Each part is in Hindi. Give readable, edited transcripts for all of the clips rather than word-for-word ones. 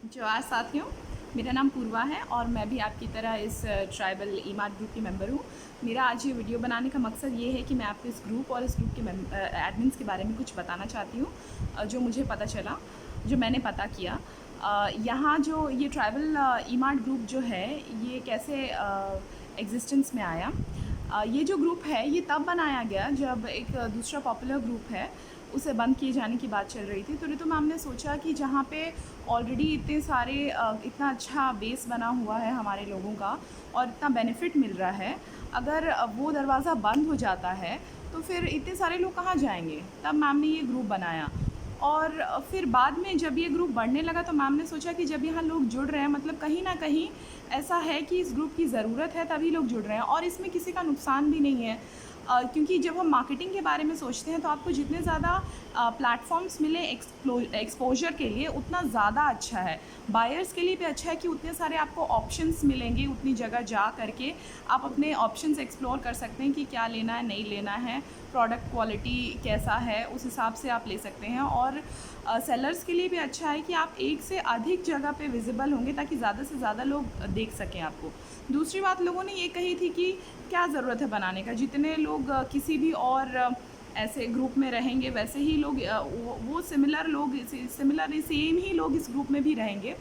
जोहार साथियों, मेरा नाम पूर्वा है और मैं भी आपकी तरह इस ट्राइबल ईमार्ट ग्रुप की मेंबर हूँ। मेरा आज ये वीडियो बनाने का मकसद ये है कि मैं आपको इस ग्रुप और इस ग्रुप के एडमिन्स के बारे में कुछ बताना चाहती हूँ, जो मुझे पता चला, जो मैंने पता किया। यहाँ जो ये ट्राइबल ईमार्ट ग्रुप जो है, ये कैसे एग्जिस्टेंस में आया। ये जो ग्रुप है ये तब बनाया गया जब एक दूसरा पॉपुलर ग्रुप है उसे बंद किए जाने की बात चल रही थी। तो ऋतु मैम ने सोचा कि जहाँ पे ऑलरेडी इतने सारे इतना अच्छा बेस बना हुआ है हमारे लोगों का और इतना बेनिफिट मिल रहा है, अगर वो दरवाज़ा बंद हो जाता है तो फिर इतने सारे लोग कहाँ जाएंगे। तब मैम ने ये ग्रुप बनाया और फिर बाद में जब ये ग्रुप बढ़ने लगा तो मैम ने सोचा कि जब यहाँ लोग जुड़ रहे हैं, मतलब कहीं ना कहीं ऐसा है कि इस ग्रुप की ज़रूरत है, तभी लोग जुड़ रहे हैं और इसमें किसी का नुकसान भी नहीं है। क्योंकि जब हम मार्केटिंग के बारे में सोचते हैं तो आपको जितने ज़्यादा प्लेटफॉर्म्स मिले एक्सपोजर के लिए उतना ज़्यादा अच्छा है। बायर्स के लिए भी अच्छा है कि उतने सारे आपको ऑप्शंस मिलेंगे, उतनी जगह जा करके आप अपने ऑप्शंस एक्सप्लोर कर सकते हैं कि क्या लेना है, नहीं लेना है, प्रोडक्ट क्वालिटी कैसा है, उस हिसाब से आप ले सकते हैं। और सेलर्स के लिए भी अच्छा है कि आप एक से अधिक जगह पे विजिबल होंगे ताकि ज़्यादा से ज़्यादा लोग देख सकें आपको। दूसरी बात लोगों ने ये कही थी कि क्या ज़रूरत है बनाने का, जितने लोग किसी भी और ऐसे ग्रुप में रहेंगे वैसे ही लोग वो सिमिलर सेम ही लोग इस ग्रुप में भी रहेंगे,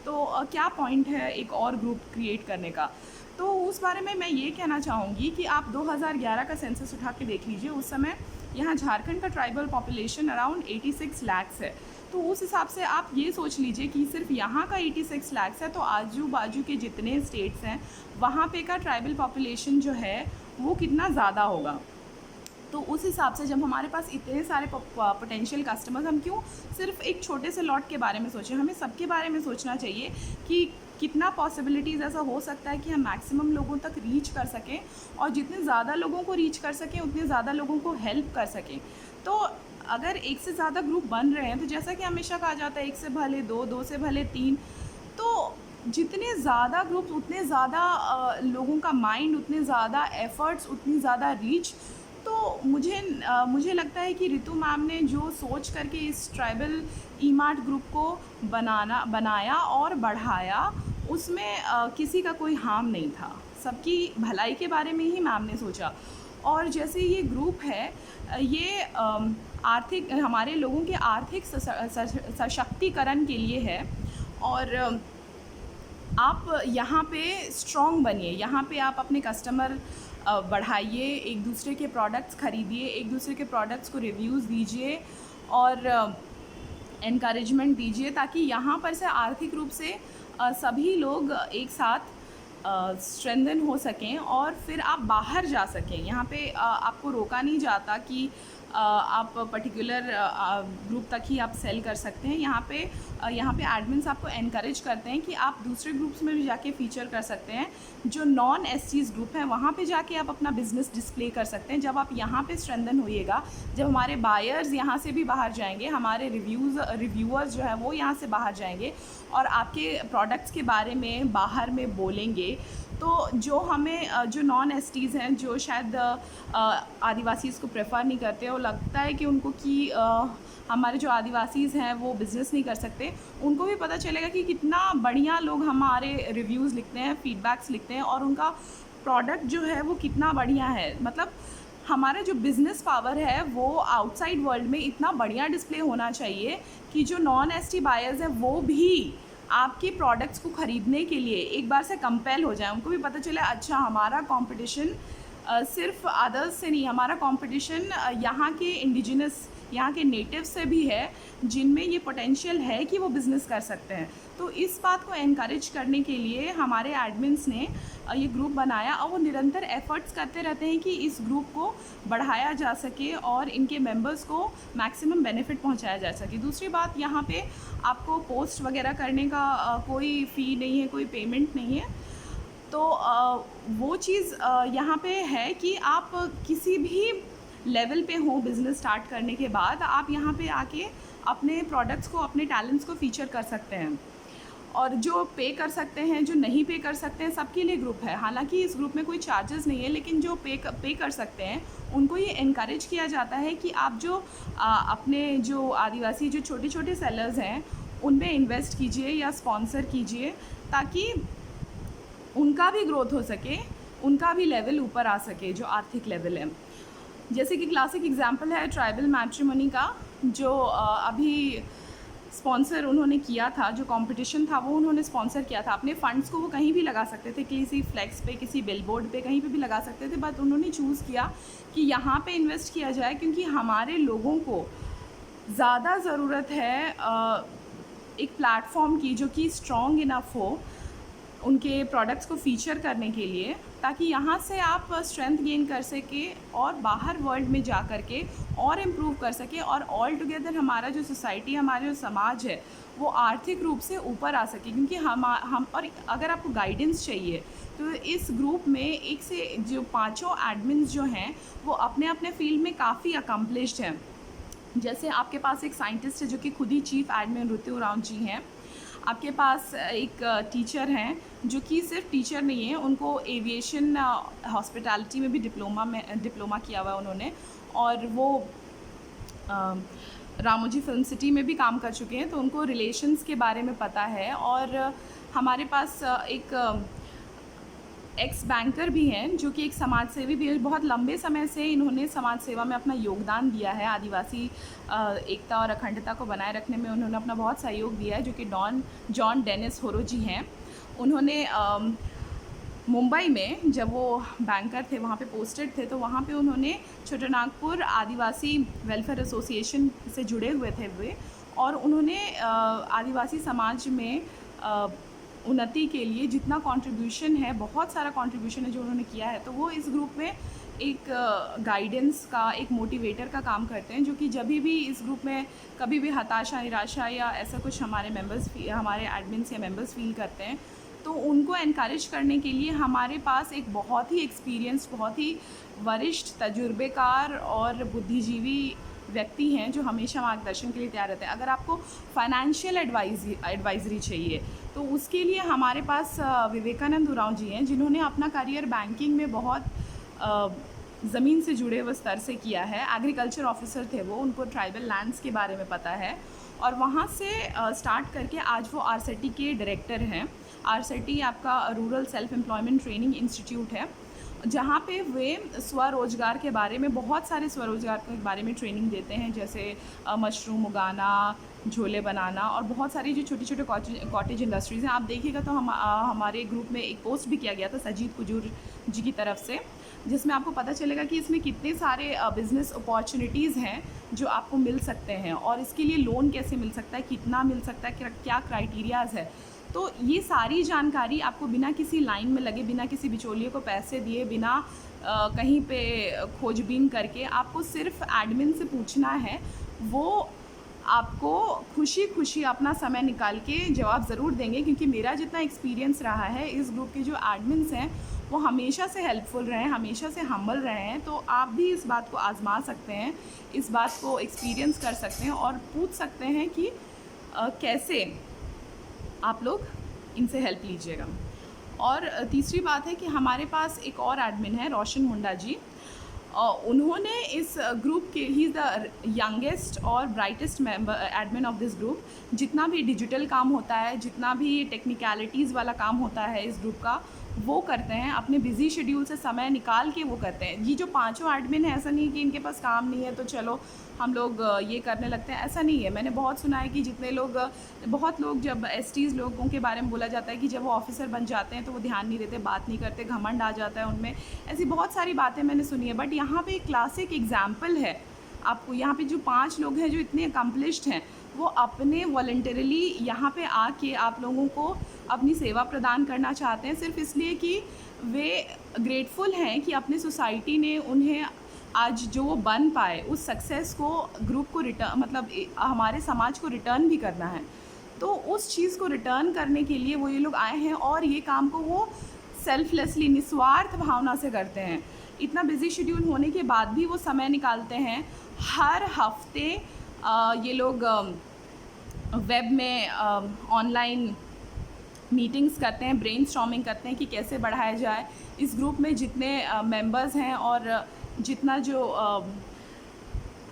तो क्या पॉइंट है एक और ग्रुप क्रिएट करने का। तो उस बारे में मैं ये कहना चाहूँगी कि आप 2011 का सेंसस उठा के देख लीजिए। उस समय यहाँ झारखंड का ट्राइबल पॉपुलेशन अराउंड 86 लाख्स है। तो उस हिसाब से आप ये सोच लीजिए कि सिर्फ यहाँ का 86 लाख्स है तो आजू बाजू के जितने स्टेट्स हैं वहाँ पे का ट्राइबल पॉपुलेशन जो है वो कितना ज़्यादा होगा। तो उस हिसाब से जब हमारे पास इतने सारे पोटेंशियल कस्टमर्स, हम क्यों सिर्फ एक छोटे से लॉट के बारे में सोचें, हमें सबके बारे में सोचना चाहिए कि कितना पॉसिबिलिटीज़ ऐसा हो सकता है कि हम मैक्सिमम लोगों तक रीच कर सकें और जितने ज़्यादा लोगों को रीच कर सकें उतने ज़्यादा लोगों को हेल्प कर सकें। तो अगर एक से ज़्यादा ग्रुप बन रहे हैं तो जैसा कि हमेशा कहा जाता है एक से भले दो, दो से भले तीन, तो जितने ज़्यादा ग्रुप्स उतने ज़्यादा लोगों का माइंड, उतने ज़्यादा एफ़र्ट्स, उतनी ज़्यादा रीच। तो मुझे लगता है कि ऋतु मैम ने जो सोच करके इस ट्राइबल ईमार्ट ग्रुप को बनाया और बढ़ाया, उसमें किसी का कोई हार्म नहीं था, सबकी भलाई के बारे में ही मैम ने सोचा। और जैसे ये ग्रुप है, ये आर्थिक हमारे लोगों के आर्थिक सशक्तिकरण के लिए है। और आप यहाँ पे स्ट्रॉन्ग बनिए, यहाँ पे आप अपने कस्टमर बढ़ाइए, एक दूसरे के प्रोडक्ट्स ख़रीदिए, एक दूसरे के प्रोडक्ट्स को रिव्यूज़ दीजिए और एनकरेजमेंट दीजिए ताकि यहाँ पर से आर्थिक रूप से सभी लोग एक साथ स्ट्रेंथन हो सकें और फिर आप बाहर जा सकें। यहाँ पे आपको रोका नहीं जाता कि आप पर्टिकुलर ग्रुप तक ही आप सेल कर सकते हैं। यहाँ पे एडमिन्स आपको एनकरेज करते हैं कि आप दूसरे ग्रुप्स में भी जाके फीचर कर सकते हैं। जो नॉन एसटीज़ ग्रुप हैं वहाँ पे जाके आप अपना बिज़नेस डिस्प्ले कर सकते हैं। जब आप यहाँ पे स्ट्रेंथन होइएगा, जब हमारे बायर्स यहाँ से भी बाहर जाएंगे, हमारे रिव्यूअर्स जो है वो यहाँ से बाहर जाएंगे और आपके प्रोडक्ट्स के बारे में बाहर में बोलेंगे, तो जो नॉन एसटीज़ हैं, जो शायद आदिवासीज़ को प्रेफर नहीं करते और लगता है कि उनको कि हमारे जो आदिवासीज़ हैं वो बिज़नेस नहीं कर सकते, उनको भी पता चलेगा कि कितना बढ़िया लोग हमारे रिव्यूज़ लिखते हैं, फीडबैक्स लिखते हैं और उनका प्रोडक्ट जो है वो कितना बढ़िया है। मतलब हमारा जो बिज़नेस पावर है वो आउटसाइड वर्ल्ड में इतना बढ़िया डिस्प्ले होना चाहिए कि जो नॉन एसटी बायर्स हैं वो भी आपके प्रोडक्ट्स को ख़रीदने के लिए एक बार से कंपेल हो जाए। उनको भी पता चले अच्छा हमारा कंपटीशन सिर्फ अदर्स से नहीं, हमारा कंपटीशन यहाँ के इंडिजिनस, यहाँ के नेटिव से भी है जिनमें ये पोटेंशियल है कि वो बिज़नेस कर सकते हैं। तो इस बात को एनकरेज करने के लिए हमारे एडमिन्स ने ये ग्रुप बनाया और वो निरंतर एफ़र्ट्स करते रहते हैं कि इस ग्रुप को बढ़ाया जा सके और इनके मेंबर्स को मैक्सिमम बेनिफिट पहुंचाया जा सके। दूसरी बात, यहाँ पे आपको पोस्ट वगैरह करने का कोई फ़ी नहीं है, कोई पेमेंट नहीं है। तो वो चीज़ यहाँ पे है कि आप किसी भी लेवल पे हो बिज़नेस स्टार्ट करने के बाद, आप यहाँ पे आके अपने प्रोडक्ट्स को, अपने टैलेंट्स को फीचर कर सकते हैं। और जो पे कर सकते हैं, जो नहीं पे कर सकते हैं, सबके लिए ग्रुप है। हालांकि इस ग्रुप में कोई चार्जेस नहीं है, लेकिन जो पे कर सकते हैं उनको ये इनकरेज किया जाता है कि आप जो अपने जो आदिवासी जो छोटे छोटे सेलर्स हैं उनमें इन्वेस्ट कीजिए या स्पॉन्सर कीजिए, ताकि उनका भी ग्रोथ हो सके, उनका भी लेवल ऊपर आ सके, जो आर्थिक लेवल है। जैसे कि क्लासिक एग्जांपल है ट्राइबल मैट्रिमोनी का, जो अभी स्पॉन्सर उन्होंने किया था, जो कंपटीशन था वो उन्होंने स्पॉन्सर किया था। अपने फंड्स को वो कहीं भी लगा सकते थे, किसी फ्लेक्स पे, किसी बिलबोर्ड पे, कहीं पे भी लगा सकते थे, बट उन्होंने चूज़ किया कि यहाँ पे इन्वेस्ट किया जाए, क्योंकि हमारे लोगों को ज़्यादा ज़रूरत है एक प्लेटफॉर्म की जो कि स्ट्रॉन्ग इनफ हो उनके प्रोडक्ट्स को फीचर करने के लिए, ताकि यहाँ से आप स्ट्रेंथ गेन कर सके और बाहर वर्ल्ड में जा कर के और इम्प्रूव कर सके, और ऑल टुगेदर हमारा जो सोसाइटी, हमारा जो समाज है वो आर्थिक रूप से ऊपर आ सके। क्योंकि हम और अगर आपको गाइडेंस चाहिए तो इस ग्रुप में एक से जो 5 एडमिन्स जो हैं वो अपने अपने फील्ड में काफ़ी अकम्पलिश्ड हैं। जैसे आपके पास एक साइंटिस्ट है जो कि खुद ही चीफ एडमिन ऋतु उरांव जी हैं। आपके पास एक टीचर हैं जो कि सिर्फ टीचर नहीं है, उनको एविएशन हॉस्पिटैलिटी में भी डिप्लोमा किया हुआ है उन्होंने, और वो रामोजी फिल्म सिटी में भी काम कर चुके हैं, तो उनको रिलेशंस के बारे में पता है। और हमारे पास एक एक्स बैंकर भी हैं जो कि एक समाज सेवी भी है। बहुत लंबे समय से इन्होंने समाज सेवा में अपना योगदान दिया है, आदिवासी एकता और अखंडता को बनाए रखने में उन्होंने अपना बहुत सहयोग दिया है, जो कि जॉन डेनिस होरो जी हैं। उन्होंने मुंबई में जब वो बैंकर थे, वहाँ पे पोस्टेड थे, तो वहाँ पे उन्होंने छोटानागपुर आदिवासी वेलफेयर एसोसिएशन से जुड़े हुए थे वे, और उन्होंने आदिवासी समाज में उन्नति के लिए जितना कंट्रीब्यूशन है, बहुत सारा कंट्रीब्यूशन है जो उन्होंने किया है, तो वो इस ग्रुप में एक गाइडेंस का, एक मोटिवेटर का काम करते हैं, जो कि जब भी इस ग्रुप में कभी भी हताशा, निराशा या ऐसा कुछ हमारे एडमिन्स या मेंबर्स फील करते हैं, तो उनको एनकरेज करने के लिए हमारे पास एक बहुत ही एक्सपीरियंस्ड, बहुत ही वरिष्ठ, तजुर्बेकार और बुद्धिजीवी व्यक्ति हैं जो हमेशा मार्गदर्शन के लिए तैयार रहते हैं। अगर आपको फाइनेंशियल एडवाइजरी चाहिए तो उसके लिए हमारे पास विवेकानंद उरांव जी हैं, जिन्होंने अपना करियर बैंकिंग में बहुत ज़मीन से जुड़े हुए स्तर से किया है। एग्रीकल्चर ऑफिसर थे वो, उनको ट्राइबल लैंड्स के बारे में पता है, और वहाँ से स्टार्ट करके आज वो आरसेटी के डायरेक्टर हैं। आरसेटी आपका rural self employment training institute है, जहाँ पे वे स्वरोज़गार के बारे में, बहुत सारे स्वरोज़गार के बारे में ट्रेनिंग देते हैं, जैसे मशरूम उगाना, झोले बनाना, और बहुत सारी जो छोटे छोटे कॉटेज इंडस्ट्रीज़ हैं। आप देखिएगा तो हमारे ग्रुप में एक पोस्ट भी किया गया था सजीद कुजूर जी की तरफ से, जिसमें आपको पता चलेगा कि इसमें कितने सारे बिज़नेस अपॉर्चुनिटीज़ हैं जो आपको मिल सकते हैं, और इसके लिए लोन कैसे मिल सकता है, कितना मिल सकता है, क्या क्राइटेरियाज़ है। तो ये सारी जानकारी आपको बिना किसी लाइन में लगे, बिना किसी बिचौलिए को पैसे दिए, बिना कहीं पे खोजबीन करके, आपको सिर्फ एडमिन से पूछना है, वो आपको खुशी खुशी अपना समय निकाल के जवाब ज़रूर देंगे। क्योंकि मेरा जितना एक्सपीरियंस रहा है, इस ग्रुप के जो एडमिन्स हैं वो हमेशा से हेल्पफुल रहे हैं, हमेशा से हम्बल रहे हैं। तो आप भी इस बात को आज़मा सकते हैं, इस बात को एक्सपीरियंस कर सकते हैं और पूछ सकते हैं कि कैसे आप लोग इनसे हेल्प लीजिएगा। और तीसरी बात है कि हमारे पास एक और एडमिन है, रोशन मुंडा जी। उन्होंने इस ग्रुप के, ही इज़ द यंगेस्ट और brightest member admin of this group. जितना भी डिजिटल काम होता है, जितना भी टेक्निकलिटीज़ वाला काम होता है इस ग्रुप का, वो करते हैं, अपने बिजी शेड्यूल से समय निकाल के वो करते हैं। ये जो 5 एडमिन है, ऐसा नहीं है कि इनके पास काम नहीं है तो चलो हम लोग ये करने लगते हैं, ऐसा नहीं है। मैंने बहुत सुना है कि बहुत लोग जब एसटीज़ लोगों के बारे में बोला जाता है कि जब वो ऑफिसर बन जाते हैं तो वो ध्यान नहीं देते, बात नहीं करते, घमंड आ जाता है उनमें, ऐसी बहुत सारी बातें मैंने सुनी है। बट यहाँ पे एक क्लासिक एग्जाम्पल है आपको। यहाँ पे जो 5 लोग हैं जो इतने अकम्पलिश्ड हैं, वो अपने वॉलंटरली यहाँ पे आके आप लोगों को अपनी सेवा प्रदान करना चाहते हैं, सिर्फ इसलिए कि वे ग्रेटफुल हैं कि अपने सोसाइटी ने उन्हें आज जो वो बन पाए, उस सक्सेस को, ग्रुप को हमारे समाज को रिटर्न भी करना है। तो उस चीज़ को रिटर्न करने के लिए वो ये लोग आए हैं, और ये काम को वो सेल्फलेसली, निस्वार्थ भावना से करते हैं। इतना बिजी शेड्यूल होने के बाद भी वो समय निकालते हैं। हर हफ्ते ये लोग वेब में ऑनलाइन मीटिंग्स करते हैं, ब्रेनस्टॉर्मिंग करते हैं कि कैसे बढ़ाया जाए। इस ग्रुप में जितने मेंबर्स हैं और जितना जो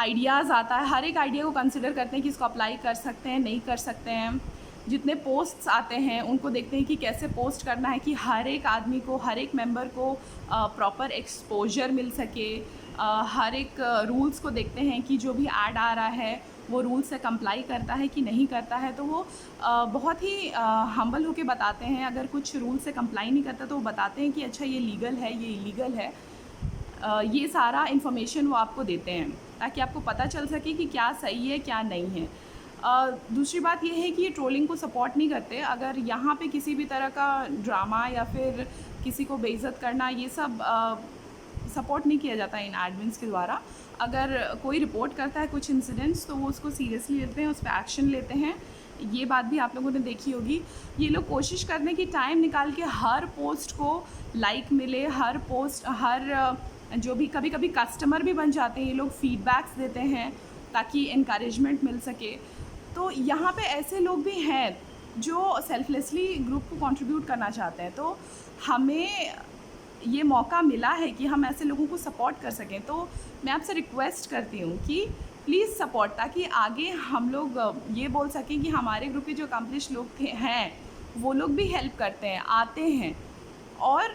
आइडियाज़ आता है, हर एक आइडिया को कंसिडर करते हैं कि इसको अप्लाई कर सकते हैं, नहीं कर सकते हैं। जितने पोस्ट्स आते हैं उनको देखते हैं कि कैसे पोस्ट करना है कि हर एक आदमी को, हर एक मेंबर को प्रॉपर एक्सपोजर मिल सके। हर एक रूल्स को देखते हैं कि जो भी ऐड आ रहा है वो रूल से कंप्लाई करता है कि नहीं करता है। तो वो बहुत ही हम्बल होके बताते हैं। अगर कुछ रूल से कंप्लाई नहीं करता तो वो बताते हैं कि अच्छा ये लीगल है, ये इलीगल है। ये सारा इन्फॉर्मेशन वो आपको देते हैं ताकि आपको पता चल सके कि क्या सही है क्या नहीं है। दूसरी बात ये है कि ये ट्रोलिंग को सपोर्ट नहीं करते। अगर यहाँ पे किसी भी तरह का ड्रामा या फिर किसी को बेइज्जत करना, ये सब सपोर्ट नहीं किया जाता इन एडमिन्स के द्वारा। अगर कोई रिपोर्ट करता है कुछ इंसिडेंट्स तो वो उसको सीरियसली लेते हैं, उस पर एक्शन लेते हैं। ये बात भी आप लोगों ने देखी होगी। ये लोग कोशिश करते हैं कि टाइम निकाल के हर पोस्ट को लाइक मिले, हर पोस्ट, हर जो भी, कभी कभी कस्टमर भी बन जाते हैं ये लोग, फीडबैक्स देते हैं ताकि इनकरेजमेंट मिल सके। तो यहाँ पे ऐसे लोग भी हैं जो सेल्फलेसली ग्रुप को कंट्रीब्यूट करना चाहते हैं। तो हमें ये मौका मिला है कि हम ऐसे लोगों को सपोर्ट कर सकें। तो मैं आपसे रिक्वेस्ट करती हूँ कि प्लीज़ सपोर्ट, ताकि आगे हम लोग ये बोल सकें कि हमारे ग्रुप के जो अकम्प्लिश लोग हैं वो लोग भी हेल्प करते हैं, आते हैं, और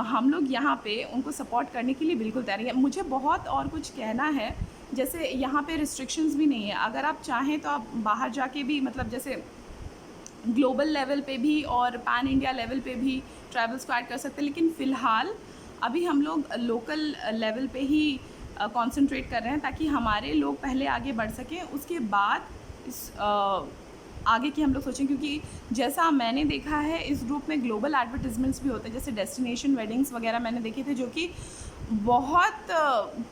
हम लोग यहाँ पे उनको सपोर्ट करने के लिए बिल्कुल तैयार हैं। मुझे बहुत और कुछ कहना है, जैसे यहाँ पे रिस्ट्रिक्शंस भी नहीं है। अगर आप चाहें तो आप बाहर जाके भी, मतलब जैसे ग्लोबल लेवल पे भी और पैन इंडिया लेवल पे भी ट्राइबल्स को ऐड कर सकते हैं, लेकिन फ़िलहाल अभी हम लोग लोकल लेवल पे ही कंसंट्रेट कर रहे हैं ताकि हमारे लोग पहले आगे बढ़ सकें। उसके बाद इस आगे की हम लोग सोचें, क्योंकि जैसा मैंने देखा है इस ग्रुप में ग्लोबल एडवर्टिजमेंट्स भी होते हैं, जैसे डेस्टिनेशन वेडिंग्स वगैरह मैंने देखे थे, जो कि बहुत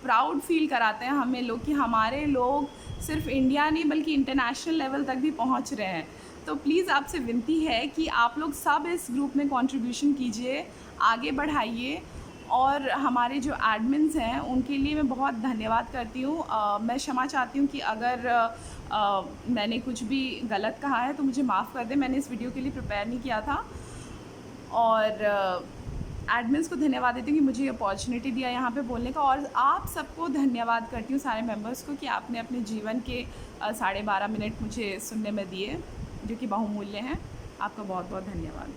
प्राउड फील कराते हैं हमें लोग कि हमारे लोग सिर्फ इंडिया नहीं बल्कि इंटरनेशनल लेवल तक भी पहुंच रहे हैं। तो प्लीज़ आपसे विनती है कि आप लोग सब इस ग्रुप में कंट्रीब्यूशन कीजिए, आगे बढ़ाइए। और हमारे जो एडमिन्स हैं उनके लिए मैं बहुत धन्यवाद करती हूँ। मैं क्षमा चाहती हूँ कि अगर मैंने कुछ भी गलत कहा है तो मुझे माफ़ कर दें। मैंने इस वीडियो के लिए प्रिपेयर नहीं किया था। और एडमिन्स को धन्यवाद देती हूँ कि मुझे अपॉर्चुनिटी दिया यहाँ पे बोलने का। और आप सबको धन्यवाद करती हूँ, सारे मेंबर्स को, कि आपने अपने जीवन के 12.5 मिनट मुझे सुनने में दिए, जो कि बहुमूल्य हैं। आपका बहुत बहुत धन्यवाद।